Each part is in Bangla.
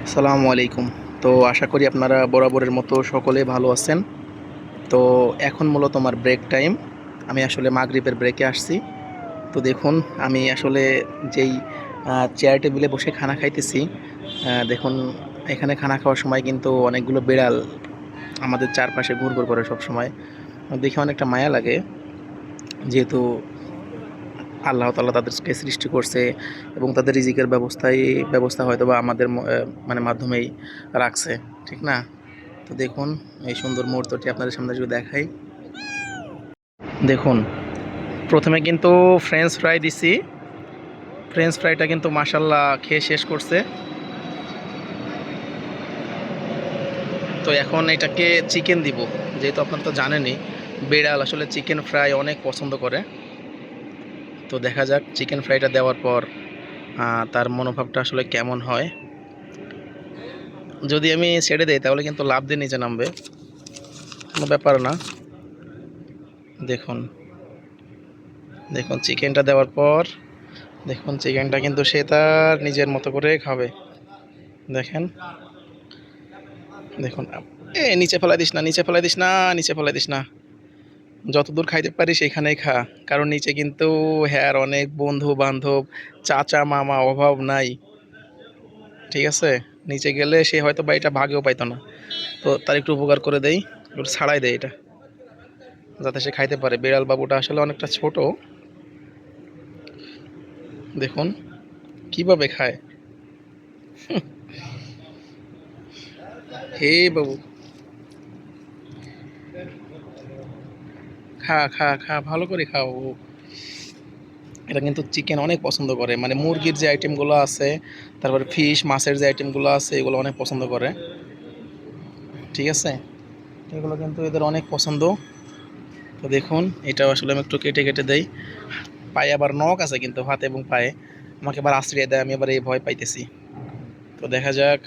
আসসালামু আলাইকুম। তো আশা করি আপনারা বরাবরের মতো সকলে ভালো আছেন। তো এখন মূলত আমার ব্রেক টাইম। আমি আসলে মাগরিবের ব্রেকে আসছি। তো দেখুন আমি আসলে যেই চেয়ার টেবিলে বসে খানা খাইতেছি, দেখুন এখানে খানা খাওয়ার সময় কিন্তু অনেকগুলো বিড়াল আমাদের চারপাশে ঘুরঘুর করে সবসময়। দেখে অনেকটা মায়া লাগে, যেহেতু আল্লাহ তাআলা তাদেরকে সৃষ্টি করছে এবং তাদের রিজিকের ব্যবস্থা হয়তোবা আমাদের মানে মাধ্যমেই রাখছে, ঠিক না? তো দেখুন এই সুন্দর মুহূর্তটি আপনাদের সামনে যদি দেখাই। দেখুন প্রথমে কিন্তু ফ্রেঞ্চ ফ্রাই দিছি। ফ্রেঞ্চ ফ্রাইটা কিন্তু মাশাল্লাহ খেয়ে শেষ করছে। তো এখন এটাকে চিকেন দিব, যেহেতু আপনারা তো জানেনই বিড়াল আসলে চিকেন ফ্রাই অনেক পছন্দ করে। তো দেখা যাক চিকেন ফ্রাইটা দেওয়ার পর তার মনোভাবটা আসলে কেমন হয়। যদি আমি ছেড়ে দেই তাহলে কিন্তু লাফ দিয়ে নিচে নামবে, কোনো ব্যাপার না। দেখুন দেখুন চিকেনটা দেওয়ার পর দেখুন চিকেনটা কিন্তু সে তার নিজের মতো করে খাবে। দেখেন দেখুন নিচে ফেলাই দিস না, নিচে ফেলাই দিস না, নিচে ফেলাই দিস না। যতদূর খাইতে পারি সেখানেই খা, কারণ নিচে কিন্তু হ্যার অনেক বন্ধু বান্ধব, চাচা মামা অভাব নাই, ঠিক আছে? নিচে গেলে সে হয়তো বা এটা ভাগেও পাইতো না। তো তার একটু উপকার করে দেই, একটু ছাড়াই দেয় এটা, যাতে সে খাইতে পারে। বিড়াল বাবুটা আসলে অনেকটা ছোট, দেখুন কিভাবে খায়। হে বাবু, খা খা খা, ভালো করে খাও। এটা কিন্তু চিকেন অনেক পছন্দ করে, মানে মুরগির যে আইটেমগুলো আছে, তারপরে ফিশ মাছের যে আইটেমগুলো আছে, এগুলো অনেক পছন্দ করে, ঠিক আছে? এগুলো কিন্তু এদের অনেক পছন্দ। তো দেখুন এটাও আসলে আমি একটু কেটে কেটে দেই। পায়ে আবার নখ আছে কিন্তু, হাতে এবং পায়ে আমাকে আবার আশ্রয় দেয়, আমি আবার এই ভয় পাইতেছি। তো দেখা যাক।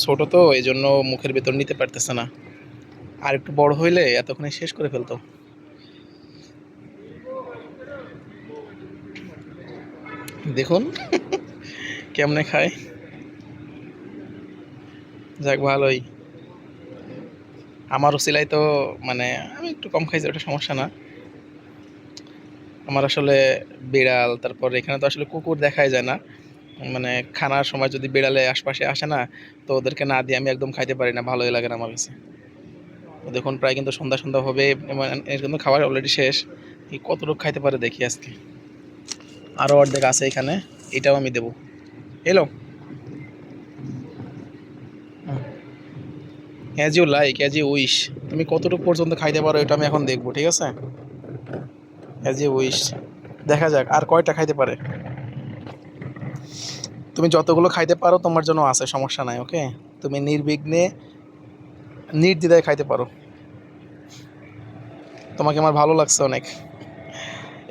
ছোট তো এই জন্য মুখের ভেতর নিতে পারতেছে না, আর একটু বড় হইলে এতক্ষণে শেষ করে ফেলতো। দেখুন কেমনে খায়। যাক ভালোই, আমার ওসিলাই তো, মানে আমি একটু কম খাইছি, ওটা সমস্যা না। আমার আসলে বিড়াল, তারপর এখানে তো আসলে কুকুর দেখাই যায় না, মানে খানার সময় যদি বিড়ালে আশপাশে আসে না, তো ওদেরকে না দিয়ে আমি একদম খাইতে পারি না, ভালোই লাগে না আমার কাছে। তো দেখুন প্রায় কিন্তু সন্ধ্যা সন্ধ্যা হবে, মানে এর কিন্তু খাবার অলরেডি শেষ। এই কতটুকু খাইতে পারে দেখি আজকে। আরও অর্ধেক আছে এখানে, এটাও আমি দেবো। এলো, as you like, as you wish. তুমি কতটুকু পর্যন্ত খাইতে পারো এটা আমি এখন দেখবো, ঠিক আছে? অ্যাজ ইউ উইশ, দেখা যাক আর কয়টা খাইতে পারে। তুমি যতগুলো খাইতে পারো তোমার জন্য আছে, সমস্যা নাই, ওকে? তুমি নির্বিঘ্নে নির্দ্বিধায় খাইতে পারো। তোমাকে আমার ভালো লাগছে অনেক।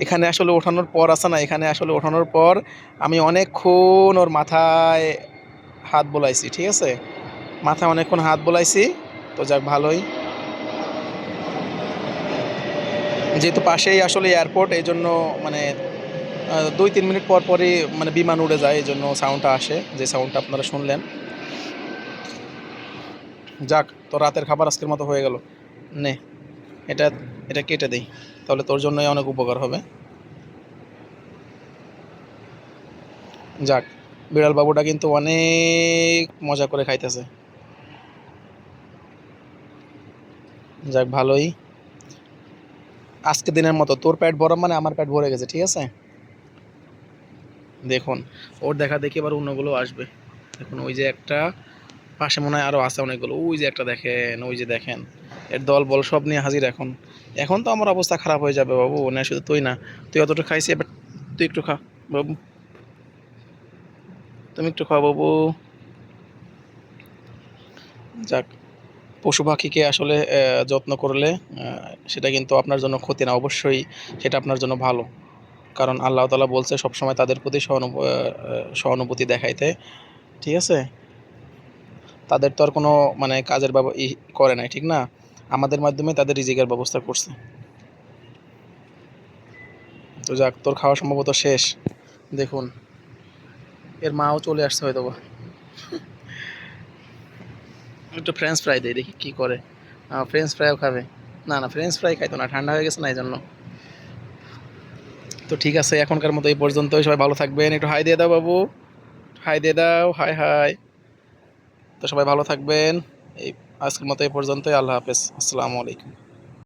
এখানে আসলে ওঠানোর পর আছে না, এখানে আসলে ওঠানোর পর আমি অনেকক্ষণ ওর মাথায় হাত বোলাইছি, ঠিক আছে? মাথায় অনেকক্ষণ হাত বোলাইছি। তো যাক ভালোই, যেহেতু পাশেই আসলে এয়ারপোর্ট, এই জন্য মানে 2-3 মিনিট পর পরই মানে বিমান উড়ে যায়, এই জন্য সাউন্ডটা আসে, যে সাউন্ডটা আপনারা শুনলেন। যাক, তো রাতের খাবার আজকের মতো হয়ে গেল। নে, এটা এটা কেটে দেই, তাহলে তোর জন্যই অনেক উপকার হবে। যাক, বিড়াল বাবুটা কিন্তু অনেক মজা করে খাইতেছে। যাক ভালোই, আজকে দিনের মতো তোর পেট ভরা মানে আমার পেট ভরে গেছে, ঠিক আছে? দেখুন ওর দেখা দেখি এবার অন্যগুলো আসবে। দেখুন ওই যে একটা, পাশে মনে হয় আরও আছে অনেকগুলো, ওই যে একটা দেখেন, ওই যে দেখেন, এর দল বল সব নিয়ে হাজির। এখন এখন তো আমার অবস্থা খারাপ হয়ে যাবে বাবু, না শুধু তুই না, তুই অতটা খাইছি, এবার তুই একটু খা বাবু, তুমি একটু খাও বাবু। যাক, পশু পাখিকে আসলে যত্ন করলে সেটা কিন্তু আপনার জন্য ক্ষতি না, অবশ্যই সেটা আপনার জন্য ভালো। কারণ আল্লাহ তাআলা বলছে সবসময় তাদের প্রতি সহানুভূতি দেখাইতে, ঠিক আছে? তাদের তো আর কোনো মানে কাজের করে নাই, ঠিক না? আমাদের মাধ্যমে তাদের রিজিকের ব্যবস্থা করছে। তো যাক, তোর খাওয়া সম্ভবত শেষ। দেখুন, এর মাও চলে আসছে হয়তো বা। একটু ফ্রেঞ্চ ফ্রাই দিই, দেখি কী করে। ফ্রেঞ্চ ফ্রাইও খাবে? না না, ফ্রেঞ্চ ফ্রাই খাইতো না, ঠান্ডা হয়ে গেছে না এই জন্য। তো ঠিক আছে, এখনকার মতো এই পর্যন্তই। সবাই ভালো থাকবেন। একটু হাই দিয়ে দাও বাবু, হাই দিয়ে দাও, হাই হাই। তো সবাই ভালো থাকবেন। এই আজকের মতো এই পর্যন্তই। আল্লাহ হাফেজ, আসসালামু আলাইকুম।